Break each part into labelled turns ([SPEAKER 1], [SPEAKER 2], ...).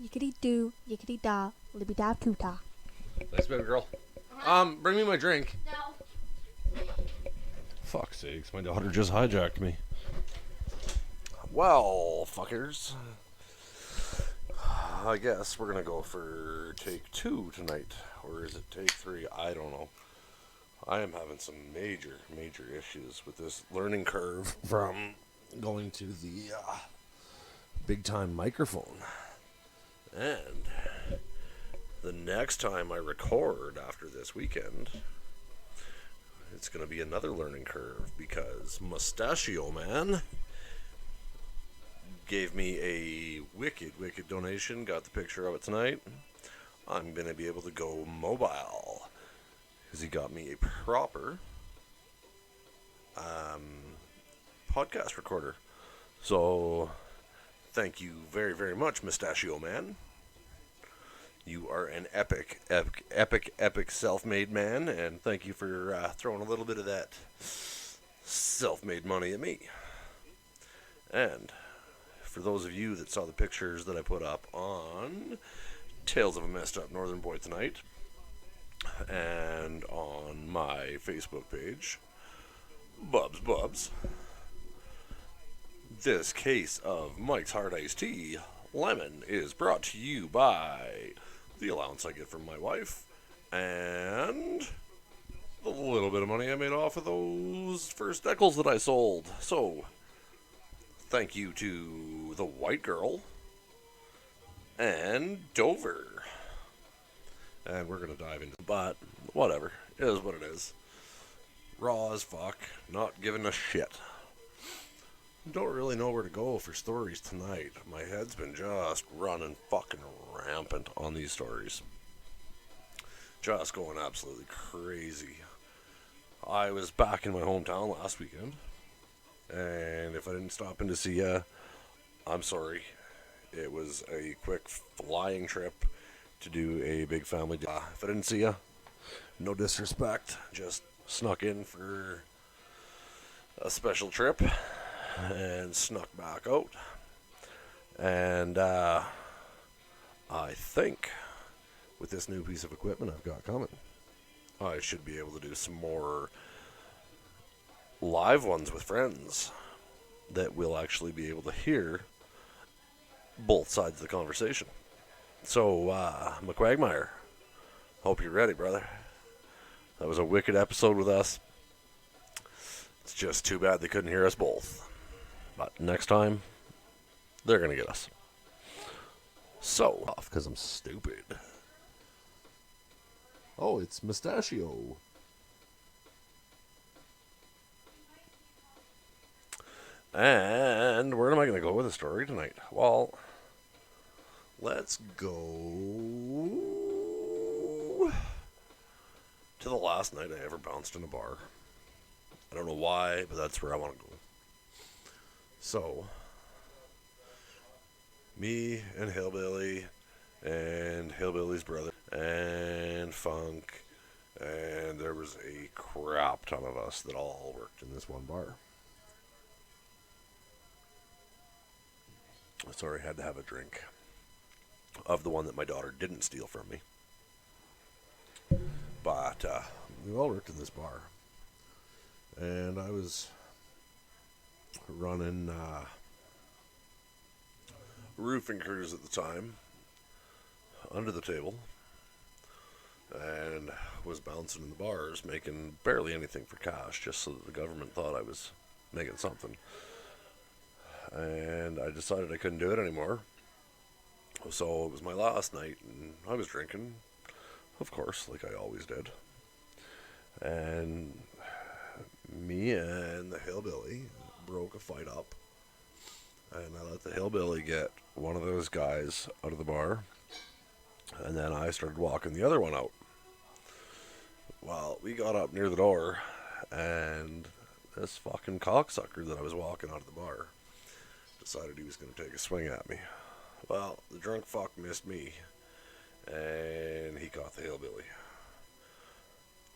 [SPEAKER 1] Yickety doo, yickety da, libby da tuta.
[SPEAKER 2] Thanks, baby girl. Bring me my drink.
[SPEAKER 1] No.
[SPEAKER 2] Fuck's sakes, my daughter just hijacked me. Well, fuckers. I guess we're gonna go for take 2 tonight. Or is it take 3? I don't know. I am having some major issues with this learning curve from going to the big time microphone. And the next time I record after this weekend, it's going to be another learning curve because Mustachio Man gave me a wicked donation. Got the picture of it tonight. I'm going to be able to go mobile because he got me a proper podcast recorder. So thank you very much, Mustachio Man. You are an epic self-made man, and thank you for throwing a little bit of that self-made money at me. And for those of you that saw the pictures that I put up on Tales of a Messed Up Northern Boy tonight, and on my Facebook page, Bubs, this case of Mike's Hard Iced Tea Lemon is brought to you by the allowance I get from my wife, and the little bit of money I made off of those first decals that I sold. So, thank you to the White Girl and Dover. And we're going to dive into it, but whatever. It is what it is. Raw as fuck, not giving a shit. Don't really know where to go for stories tonight. My head's been just running fucking rampant on these stories. Just going absolutely crazy. I was back in my hometown last weekend, and if I didn't stop in to see ya, I'm sorry. It was a quick flying trip to do a big family day. If I didn't see ya, no disrespect, just snuck in for a special trip and snuck back out. And I think with this new piece of equipment I've got coming, I should be able to do some more live ones with friends that will actually be able to hear both sides of the conversation. So, McQuagmire, hope you're ready, brother. That was a wicked episode with us. It's just too bad they couldn't hear us both. But next time, they're going to get us. So, off because I'm stupid. Oh, it's Mustachio. And where am I going to go with the story tonight? Well, let's go to the last night I ever bounced in a bar. I don't know why, but that's where I want to go. So, me and Hillbilly and Hillbilly's brother and Funk, and there was a crap ton of us that all worked in this one bar. So I had to have a drink of the one that my daughter didn't steal from me. But we all worked in this bar. And I was running roofing crews at the time under the table and was bouncing in the bars, making barely anything for cash, just so that the government thought I was making something. And I decided I couldn't do it anymore. So it was my last night, and I was drinking, of course, like I always did. And me and the Hillbilly broke a fight up. And I let the Hillbilly get one of those guys out of the bar. And then I started walking the other one out. Well, we got up near the door, and this fucking cocksucker that I was walking out of the bar decided he was going to take a swing at me. Well, the drunk fuck missed me, and he caught the Hillbilly.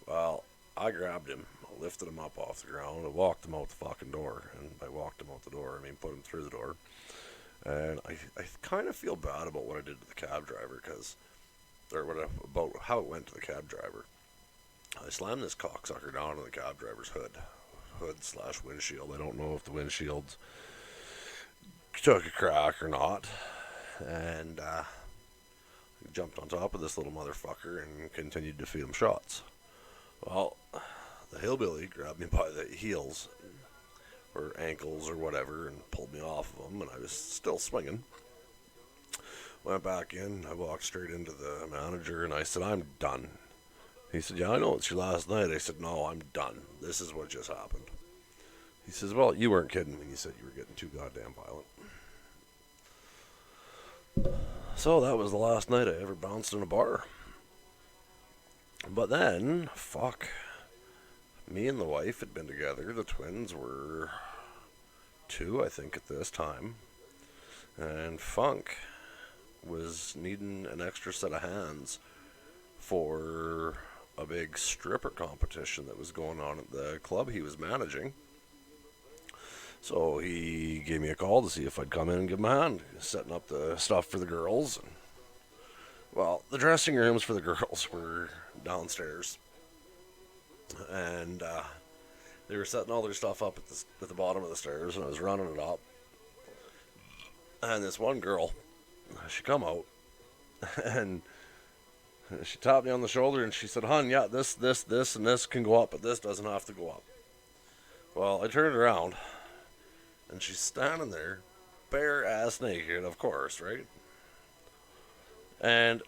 [SPEAKER 2] Well, I grabbed him, lifted him up off the ground, and walked him out the fucking door. And by walked him out the door, I mean put him through the door. And I kind of feel bad about what I did to the cab driver, about how it went to the cab driver. I slammed this cocksucker down on the cab driver's hood/windshield. I don't know if the windshield took a crack or not. And jumped on top of this little motherfucker and continued to feed him shots. Well, the hillbilly grabbed me by the heels or ankles or whatever and pulled me off of him, and I was still swinging. Went back in, I walked straight into the manager, and I said, "I'm done." He said, "Yeah, I know it's your last night." I said, "No, I'm done. This is what just happened." He says, "Well, you weren't kidding when you said you were getting too goddamn violent." So that was the last night I ever bounced in a bar. But then, fuck, me and the wife had been together. The twins were 2, I think, at this time. And Funk was needing an extra set of hands for a big stripper competition that was going on at the club he was managing. So he gave me a call to see if I'd come in and give him a hand, setting up the stuff for the girls. Well, the dressing rooms for the girls were downstairs, and they were setting all their stuff up at the bottom of the stairs, and I was running it up. And this one girl, she come out, and she tapped me on the shoulder, and she said, "Hon, yeah, this, and this can go up, but this doesn't have to go up." Well, I turned around, and she's standing there, bare ass naked, of course, right? And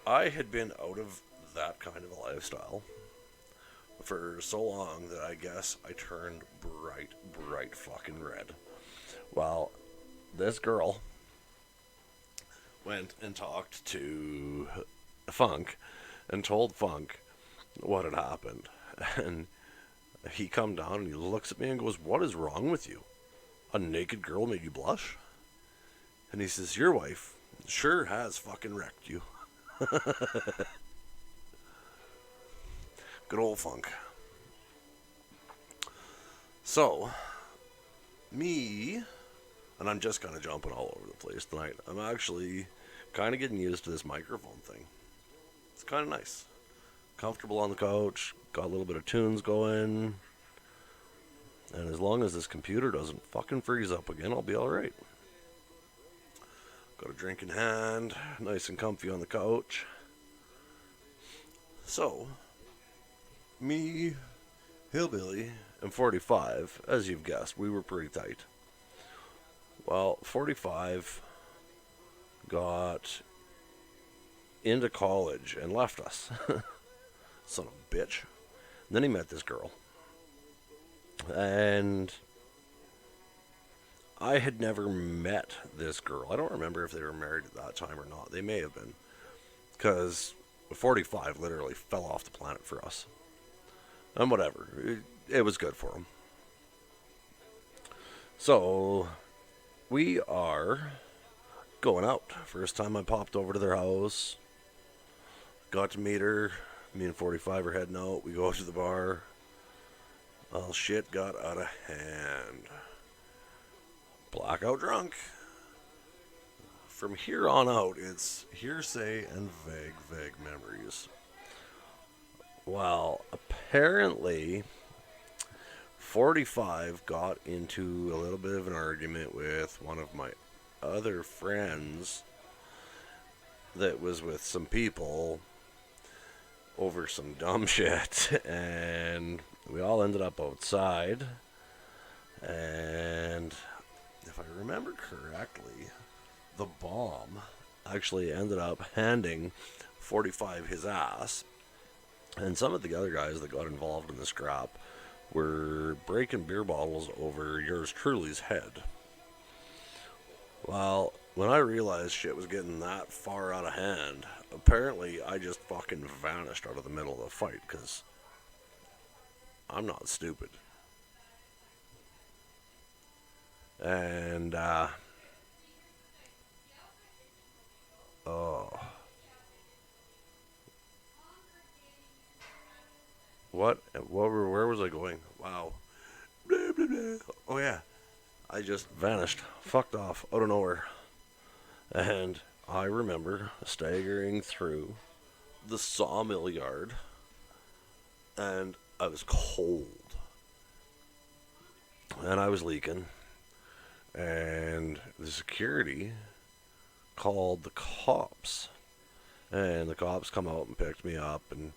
[SPEAKER 2] I had been out of that kind of a lifestyle for so long that I guess I turned bright fucking red. Well, this girl went and talked to Funk and told Funk what had happened. And he come down and he looks at me and goes, "What is wrong with you? A naked girl made you blush?" And he says, "Your wife sure has fucking wrecked you." Good old Funk. So, me, and I'm just kind of jumping all over the place tonight. I'm actually kind of getting used to this microphone thing. It's kind of nice. Comfortable on the couch, got a little bit of tunes going. And as long as this computer doesn't fucking freeze up again, I'll be alright. Got a drink in hand, nice and comfy on the couch. So, me, hillbilly, and 45, as you've guessed, we were pretty tight. Well, 45 got into college and left us. Son of a bitch. And then he met this girl. And I had never met this girl. I don't remember if they were married at that time or not. They may have been. Because 45 literally fell off the planet for us. And whatever. It was good for him. So, we are going out. First time I popped over to their house. Got to meet her. Me and 45 are heading out. We go to the bar. Well, shit got out of hand. Blackout drunk. From here on out, it's hearsay and vague memories. Well, apparently, 45 got into a little bit of an argument with one of my other friends that was with some people over some dumb shit, and we all ended up outside. And if I remember correctly, the bomb actually ended up handing 45 his ass, and some of the other guys that got involved in the scrap were breaking beer bottles over yours truly's head. Well, when I realized shit was getting that far out of hand, apparently I just fucking vanished out of the middle of the fight, because I'm not stupid. And, where was I going? Wow. Blah, blah, blah. Oh, yeah. I just vanished, fucked off, out of nowhere. And I remember staggering through the sawmill yard, and I was cold. And I was leaking, and the security called the cops. And the cops come out and picked me up, and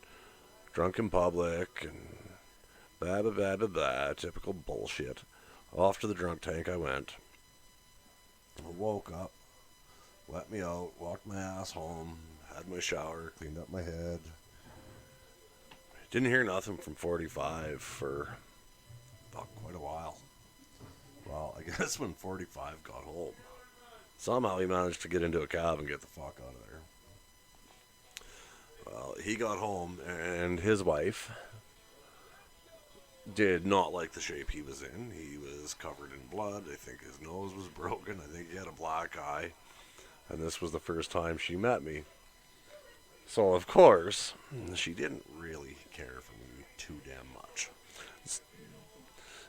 [SPEAKER 2] drunk in public, and blah, blah, blah, blah, blah, typical bullshit. Off to the drunk tank I went. I woke up, let me out, walked my ass home, had my shower, cleaned up my head. Didn't hear nothing from 45 for quite a while. Well, I guess when 45 got home, somehow he managed to get into a cab and get the fuck out of there. Well, he got home, and his wife did not like the shape he was in. He was covered in blood. I think his nose was broken. I think he had a black eye. And this was the first time she met me. So, of course, she didn't really care for me too damn much.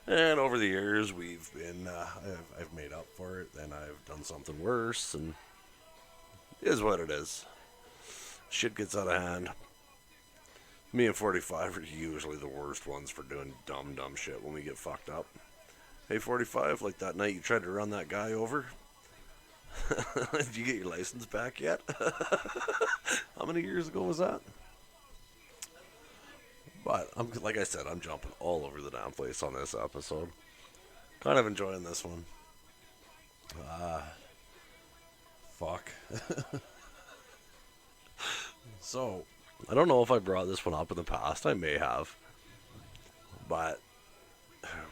[SPEAKER 2] And over the years, we've been, I've made up for it, and I've done something worse, and it is what it is. Shit gets out of hand. Me and 45 are usually the worst ones for doing dumb shit when we get fucked up. Hey, 45, like that night you tried to run that guy over? Did you get your license back yet? How many years ago was that? But, like I said, I'm jumping all over the damn place on this episode. Kind of enjoying this one. Fuck. So, I don't know if I brought this one up in the past. I may have. But,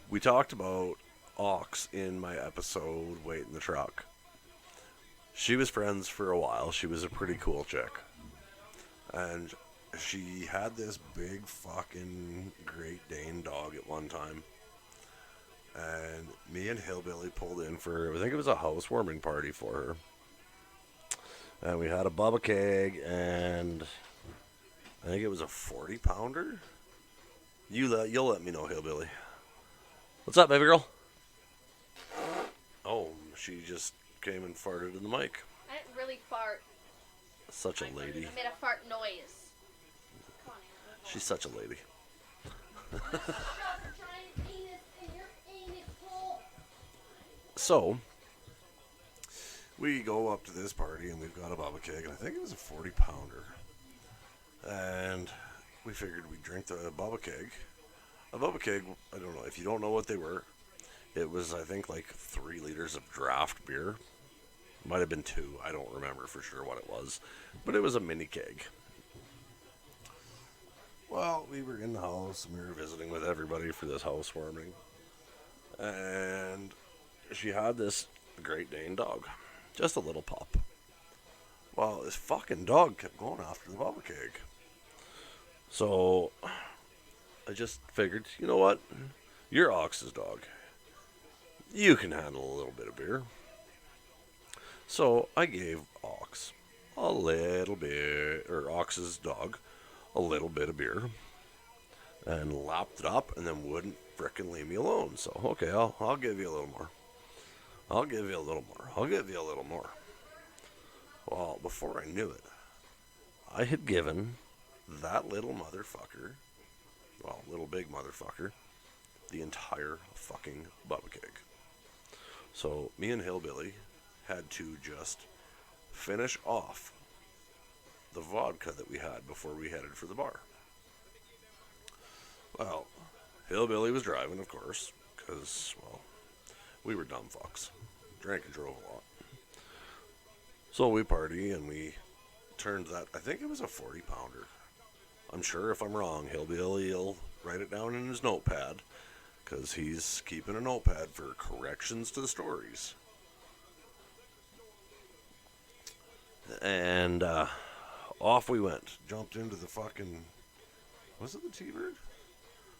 [SPEAKER 2] we talked about Ox in my episode, Wait in the Truck. She was friends for a while. She was a pretty cool chick. And she had this big fucking Great Dane dog at one time. And me and Hillbilly pulled in for, I think it was a housewarming party for her. And we had a Bubba keg, and I think it was a 40-pounder. You'll let me know, Hillbilly. What's up, baby girl? Oh, she just came and farted in the mic.
[SPEAKER 3] I didn't really fart.
[SPEAKER 2] Such a lady.
[SPEAKER 3] I made a fart noise.
[SPEAKER 2] She's such a lady. So, we go up to this party, and we've got a Bubba keg, and I think it was a 40-pounder. And we figured we'd drink the Bubba keg. A Bubba keg, I don't know, if you don't know what they were, it was, I think, like 3 liters of draft beer. Might have been 2, I don't remember for sure what it was. But it was a mini keg. Well, we were in the house, and we were visiting with everybody for this housewarming. And she had this Great Dane dog. Just a little pup. Well, this fucking dog kept going after the Bubba keg. So, I just figured, you know what? You're Ox's dog. You can handle a little bit of beer. So, I gave Ox a little bit, or Ox's dog, a little bit of beer. And lapped it up, and then wouldn't frickin' leave me alone. So, okay, I'll give you a little more. I'll give you a little more. I'll give you a little more. Well, before I knew it, I had given that little motherfucker, well, little big motherfucker, the entire fucking Bubba keg. So, me and Hillbilly had to just finish off the vodka that we had before we headed for the bar. Well, Hillbilly was driving, of course, because, well, we were dumb fucks. Drank and drove a lot. So we party, and we turned that, I think it was a 40-pounder. I'm sure if I'm wrong, Hillbilly'll write it down in his notepad, because he's keeping a notepad for corrections to the stories. And off we went. Jumped into the fucking, was it the T-Bird?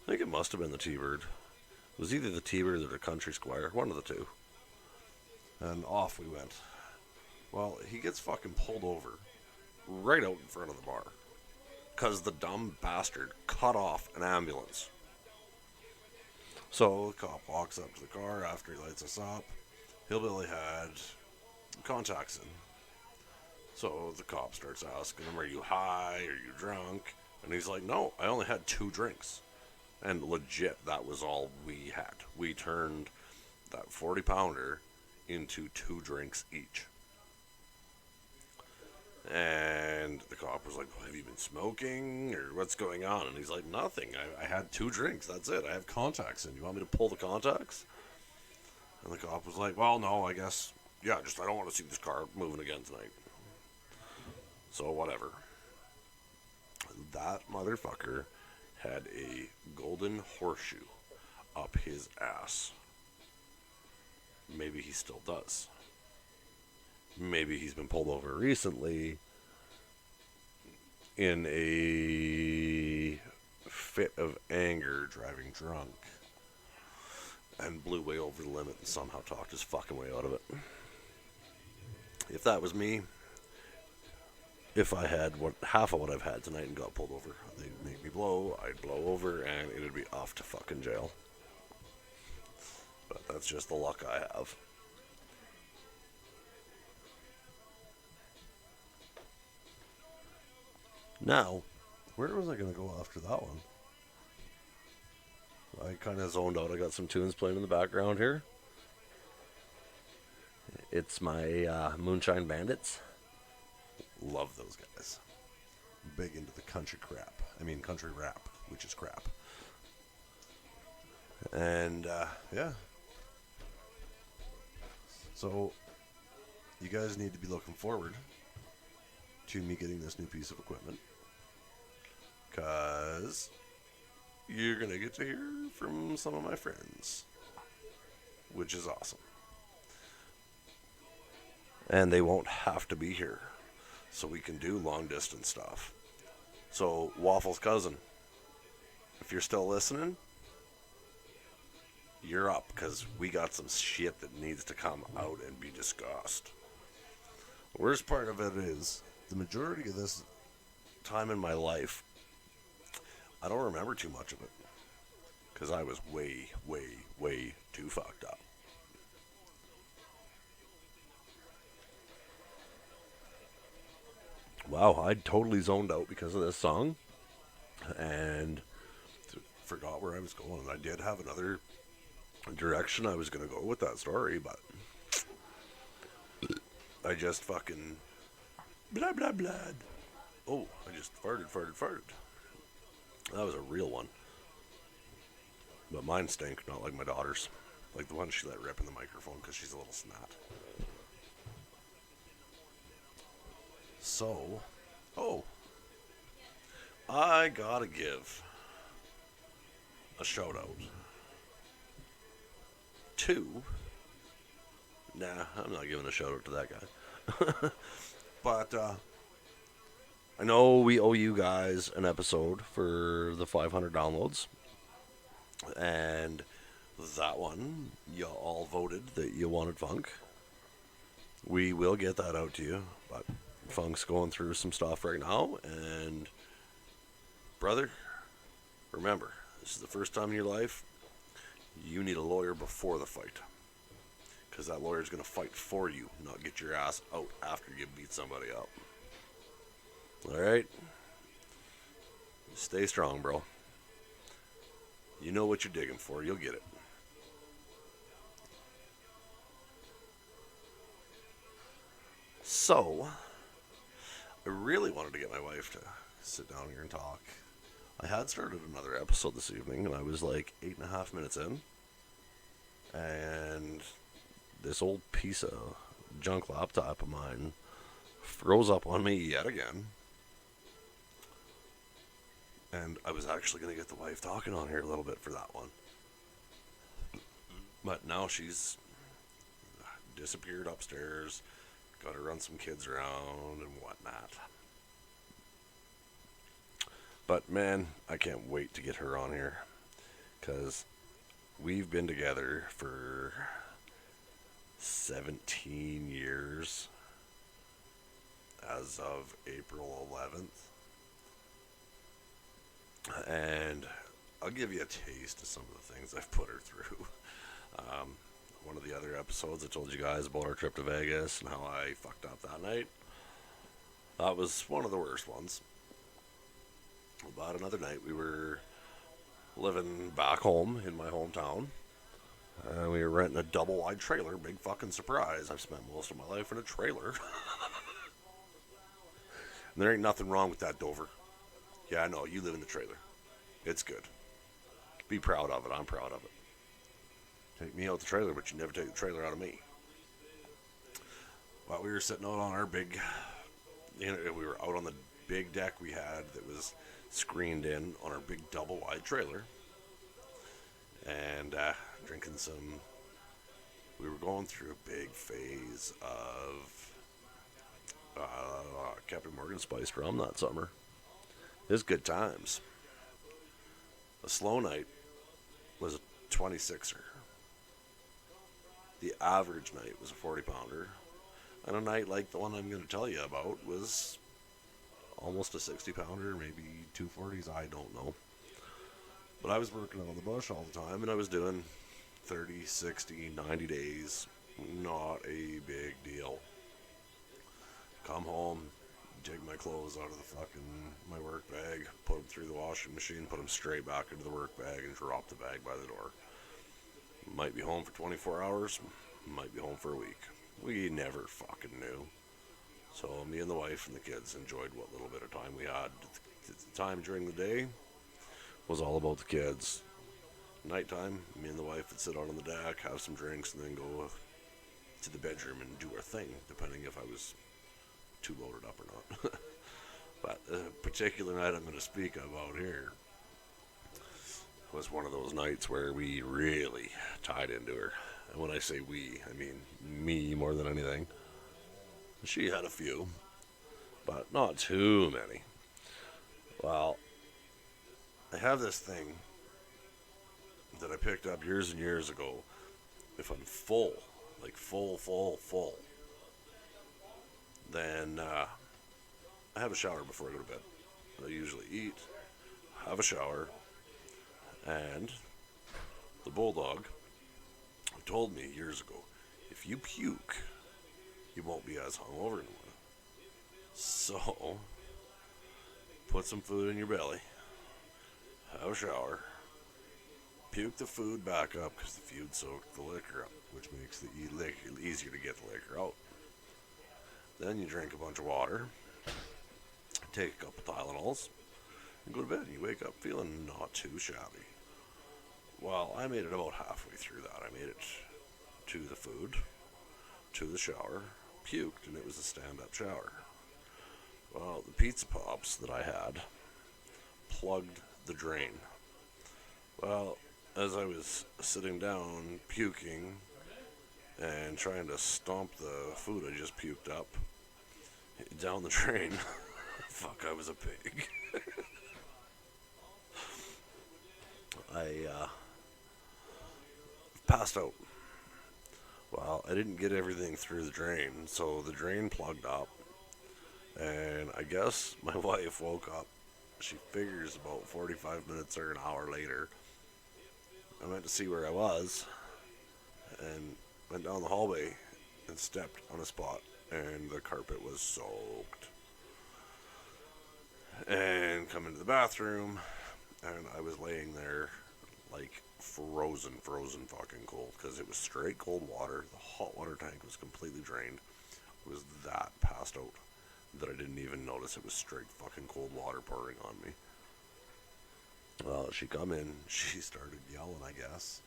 [SPEAKER 2] I think it must have been the T-Bird. It was either the T-Bird or the Country Squire, one of the two. And off we went. Well, he gets fucking pulled over right out in front of the bar. Because the dumb bastard cut off an ambulance. So the cop walks up to the car after he lights us up. Hillbilly had contacts in. So the cop starts asking him, "Are you high? Are you drunk?" And he's like, "No, I only had 2 drinks." And legit, that was all we had. We turned that 40-pounder into 2 drinks each. And the cop was like, "Well, have you been smoking? Or what's going on?" And he's like, "Nothing. I had 2 drinks. That's it. I have contacts in. You want me to pull the contacts?" And the cop was like, "Well, no, I guess. Yeah, just I don't want to see this car moving again tonight." So, whatever. That motherfucker had a golden horseshoe up his ass. Maybe he still does. Maybe he's been pulled over recently in a fit of anger driving drunk and blew way over the limit and somehow talked his fucking way out of it. If that was me, if I had half of what I've had tonight and got pulled over, they'd make me blow, I'd blow over, and it'd be off to fucking jail. But that's just the luck I have. Now, where was I going to go after that one? I kind of zoned out. I got some tunes playing in the background here. It's my Moonshine Bandits. Love those guys. Big into the country rap, which is crap. And, yeah. So, you guys need to be looking forward to me getting this new piece of equipment. Because you're going to get to hear from some of my friends, which is awesome. And they won't have to be here, so we can do long distance stuff. So, Waffle's cousin, if you're still listening, you're up, because we got some shit that needs to come out and be discussed. The worst part of it is, the majority of this time in my life, I don't remember too much of it, because I was way, way, way too fucked up. Wow, I totally zoned out because of this song, and forgot where I was going. I did have another direction I was going to go with that story, but I just fucking blah, blah, blah. Oh, I just farted. That was a real one. But mine stink, not like my daughter's. Like the one she let rip in the microphone because she's a little snot. So, I gotta give a shout out to. Nah, I'm not giving a shout out to that guy. But I know we owe you guys an episode for the 500 downloads. And that one, you all voted that you wanted funk. We will get that out to you, but funk's going through some stuff right now. And, brother, remember, this is the first time in your life you need a lawyer before the fight. Because that lawyer's going to fight for you, not get your ass out after you beat somebody up. Alright? Stay strong, bro. You know what you're digging for. You'll get it. So, I really wanted to get my wife to sit down here and talk. I had started another episode this evening, and I was like 8.5 minutes in. And this old piece of junk laptop of mine froze up on me yet again. And I was actually going to get the wife talking on here a little bit for that one. But now she's disappeared upstairs, got to run some kids around and whatnot. But man, I can't wait to get her on here, because we've been together for 17 years as of April 11th. And I'll give you a taste of some of the things I've put her through. Um, One of the other episodes, I told you guys about our trip to Vegas and how I fucked up that night. That was one of the worst ones. About another night, we were living back home in my hometown. We were renting a double wide trailer. Big fucking surprise. I've spent most of my life in a trailer. And there ain't nothing wrong with that, Dover. Yeah, I know, you live in the trailer. It's good. Be proud of it. I'm proud of it. Take me out the trailer, but you never take the trailer out of me. While we were sitting out on our big, we were out on the big deck we had that was screened in on our big double wide trailer, and drinking some. We were going through a big phase of Captain Morgan spiced rum that summer. It was good times. A slow night was a 26er. The average night was a 40-pounder. And a night like the one I'm going to tell you about was almost a 60-pounder, maybe 240s, I don't know. But I was working on the bush all the time, and I was doing 30, 60, 90 days. Not a big deal. Come home, take my clothes out of my work bag, put them through the washing machine, put them straight back into the work bag, and drop the bag by the door. Might be home for 24 hours, might be home for a week. We never fucking knew. So me and the wife and the kids enjoyed what little bit of time we had. The time during the day was all about the kids. Nighttime, me and the wife would sit out on the deck, have some drinks, and then go to the bedroom and do our thing, depending if I was too loaded up or not. But the particular night I'm going to speak about here was one of those nights where we really tied into her. And when I say we, I mean me more than anything. She had a few, but not too many. Well, I have this thing that I picked up years and years ago. If I'm full, like full, then I have a shower before I go to bed. I usually eat, have a shower, and the bulldog told me years ago, if you puke, you won't be as hungover in the morning. So, put some food in your belly, have a shower, puke the food back up because the food soaked the liquor up, which makes it easier to get the liquor out. Then you drink a bunch of water, take a couple Tylenols, and go to bed. And you wake up feeling not too shabby. Well, I made it about halfway through that. I made it to the food, to the shower, puked, and it was a stand-up shower. Well, the pizza pops that I had plugged the drain. Well, as I was sitting down, puking, and trying to stomp the food I just puked up down the drain, fuck, I was a pig. I passed out. Well, I didn't get everything through the drain, so the drain plugged up, and I guess my wife woke up. She figures about 45 minutes or an hour later. I went to see where I was, and went down the hallway and stepped on a spot, and the carpet was soaked. And come into the bathroom, and I was laying there like frozen fucking cold, because it was straight cold water. The hot water tank was completely drained. I was that passed out that I didn't even notice it was straight fucking cold water pouring on me. Well, she come in, she started yelling, I guess,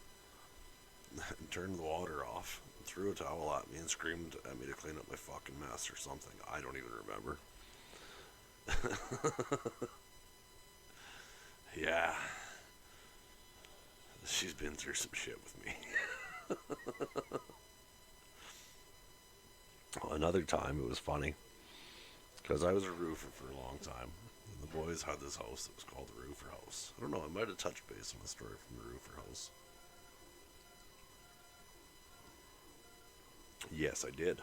[SPEAKER 2] and turned the water off, threw a towel at me, and screamed at me to clean up my fucking mess or something. I don't even remember. Yeah. She's been through some shit with me. Another time, it was funny, because I was a roofer for a long time. And the boys had this house that was called the Roofer House. I don't know, I might have touched base on the story from the Roofer House. Yes, I did.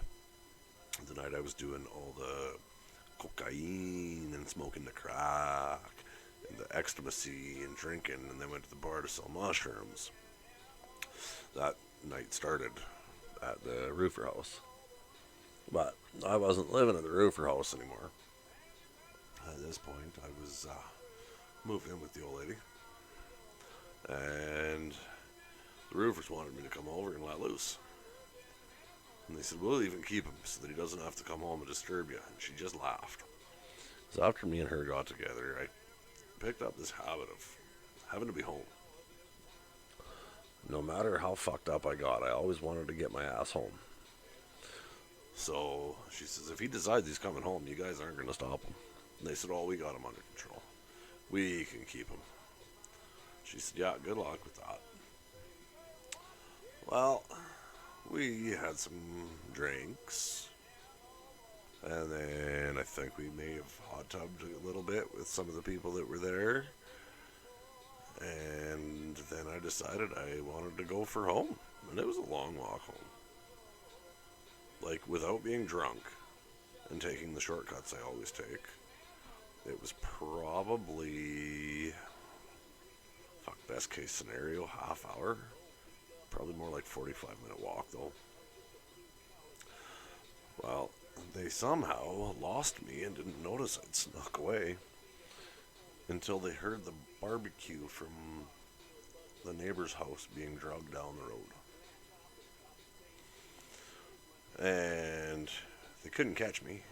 [SPEAKER 2] The night I was doing all the cocaine and smoking the crack into ecstasy and drinking, and then went to the bar to sell mushrooms. That night started at the roofer house. But I wasn't living at the roofer house anymore. At this point, I was moved in with the old lady. And the roofers wanted me to come over and let loose. And they said, we'll even keep him so that he doesn't have to come home and disturb you. And she just laughed. So after me and her got together, I picked up this habit of having to be home. No matter how fucked up I got, I always wanted to get my ass home. So she says, if he decides he's coming home, you guys aren't going to stop him. And they said, oh, we got him under control. We can keep him. She said, yeah, good luck with that. Well, we had some drinks. And then I think we may have hot tubbed a little bit with some of the people that were there. And then I decided I wanted to go for home. And it was a long walk home. Like, without being drunk and taking the shortcuts I always take, it was probably, best case scenario, half hour. Probably more like 45-minute walk, though. Well, they somehow lost me and didn't notice I'd snuck away until they heard the barbecue from the neighbor's house being dragged down the road. And they couldn't catch me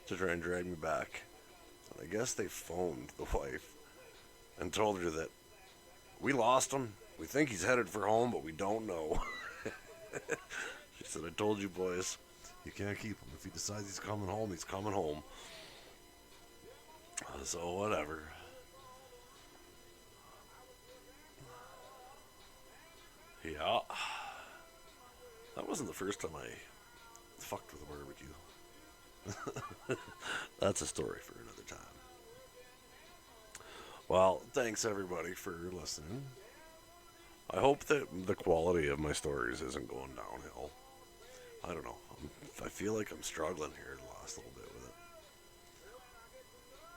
[SPEAKER 2] to try and drag me back. And I guess they phoned the wife and told her that we lost him. We think he's headed for home, but we don't know. She said, I told you boys, you can't keep him. If he decides he's coming home, he's coming home. So whatever. Yeah. That wasn't the first time I fucked with a barbecue. That's a story for another time. Well, thanks everybody for listening. I hope that the quality of my stories isn't going downhill. I don't know. I feel like I'm struggling here the last little bit with it.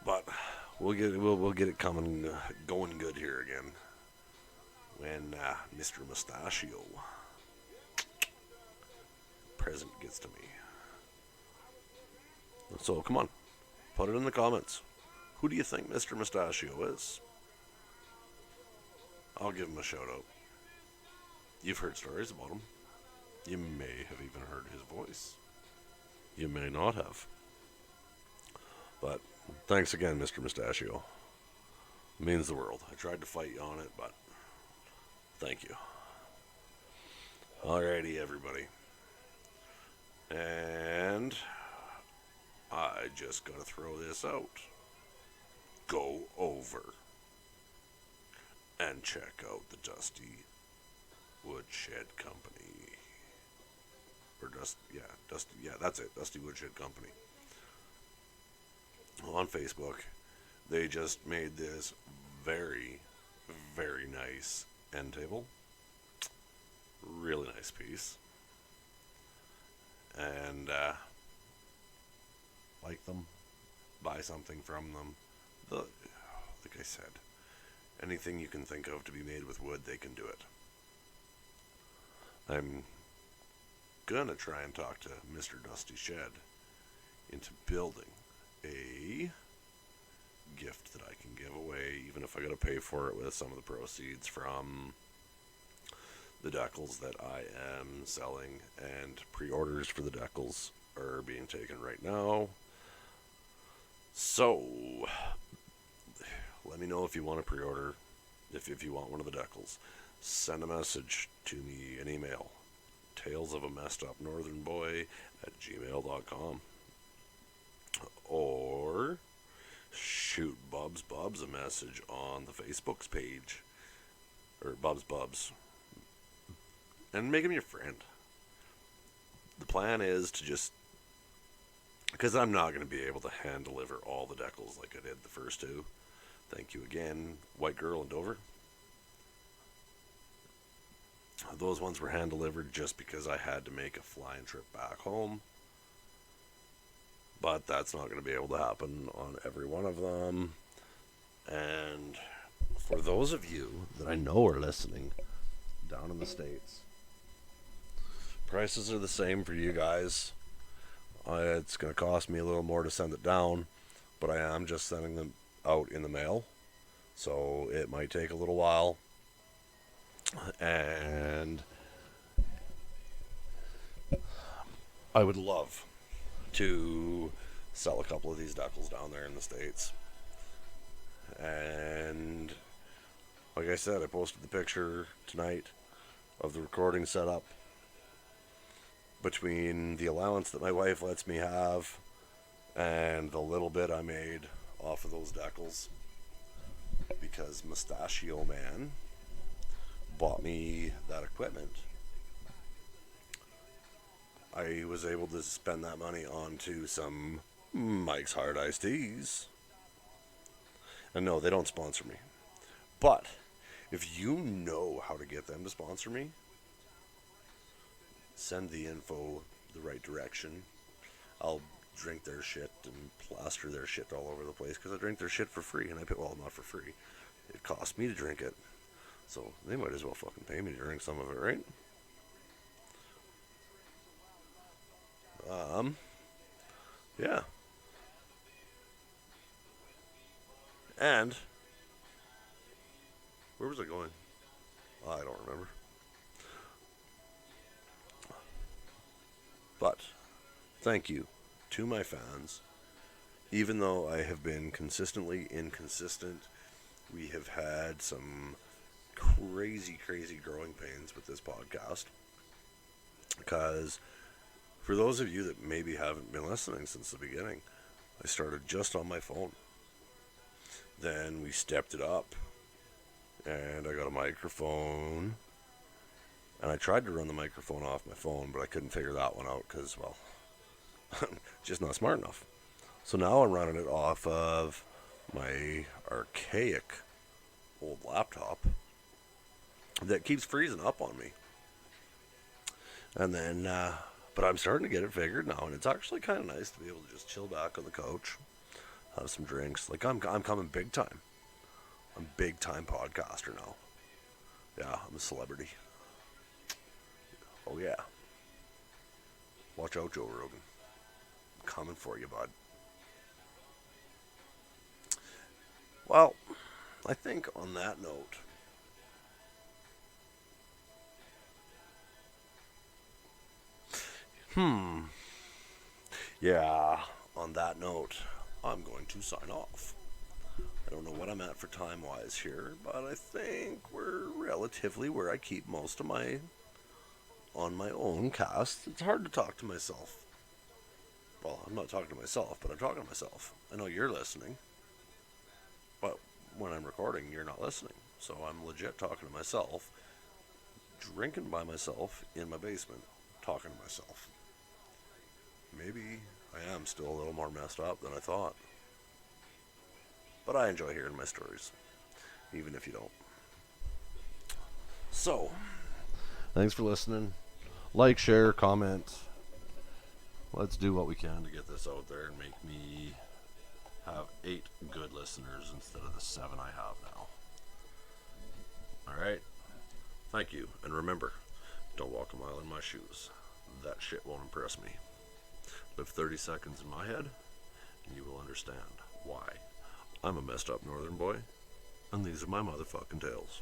[SPEAKER 2] But we'll get it going good here again when Mr. Mustachio present gets to me. So come on, put it in the comments. Who do you think Mr. Mustachio is? I'll give him a shout out. You've heard stories about him. You may have even heard his voice. You may not have. But thanks again, Mr. Mustachio. It means the world. I tried to fight you on it, but thank you. Alrighty, everybody. And I just gotta throw this out. Go over and check out the Dusty Woodshed Company. That's it. Dusty Woodshed Company. On Facebook, they just made this very, very nice end table. Really nice piece. And like them, buy something from them. Like I said, anything you can think of to be made with wood, they can do it. I'm gonna try and talk to Mr. Dusty Shed into building a gift that I can give away, even if I gotta pay for it with some of the proceeds from the decals that I am selling, and pre-orders for the decals are being taken right now. So let me know if you want to pre-order, if you want one of the decals. Send a message to me, an email, talesofamessedupnorthernboy@gmail.com, or shoot Bubs a message on the Facebook's page, or Bubs, and make him your friend. The plan is to just, because I'm not going to be able to hand deliver all the decals like I did the first two. Thank you again, White Girl and Dover. Those ones were hand delivered just because I had to make a flying trip back home. But that's not going to be able to happen on every one of them. And for those of you that I know are listening down in the States, prices are the same for you guys. It's going to cost me a little more to send it down, but I am just sending them out in the mail. So it might take a little while. And I would love to sell a couple of these duckles down there in the States. And like I said, I posted the picture tonight of the recording setup. Between the allowance that my wife lets me have and the little bit I made off of those decals, because Mustachio Man bought me that equipment, I was able to spend that money onto some Mike's Hard Iced Teas. And no, they don't sponsor me. But if you know how to get them to sponsor me, send the info the right direction. I'll drink their shit and plaster their shit all over the place because I drink their shit for free, and I pay, well, not for free. It costs me to drink it, so they might as well fucking pay me to drink some of it, right? Yeah. And where was I going? I don't remember. But thank you to my fans. Even though I have been consistently inconsistent, we have had some crazy growing pains with this podcast. Because for those of you that maybe haven't been listening since the beginning, I started just on my phone. Then we stepped it up, and I got a microphone. And I tried to run the microphone off my phone, but I couldn't figure that one out because, well, I'm just not smart enough. So now I'm running it off of my archaic old laptop that keeps freezing up on me. And then, but I'm starting to get it figured now, and it's actually kind of nice to be able to just chill back on the couch, have some drinks. Like, I'm coming big time. I'm big time podcaster now. Yeah, I'm a celebrity. Oh, yeah. Watch out, Joe Rogan. I'm coming for you, bud. Well, I think on that note, yeah, on that note, I'm going to sign off. I don't know what I'm at for time-wise here, but I think we're relatively where I keep most of my on my own cast. It's hard to talk to myself. Well, I'm not talking to myself, but I'm talking to myself. I know you're listening, but when I'm recording, you're not listening. So I'm legit talking to myself, drinking by myself in my basement, talking to myself. Maybe I am still a little more messed up than I thought. But I enjoy hearing my stories, even if you don't. So, thanks for listening. Like, share, comment. Let's do what we can to get this out there and make me have 8 good listeners instead of the 7 I have now. Alright? Thank you. And remember, don't walk a mile in my shoes. That shit won't impress me. Live 30 seconds in my head, and you will understand why I'm a messed up northern boy, and these are my motherfucking tales.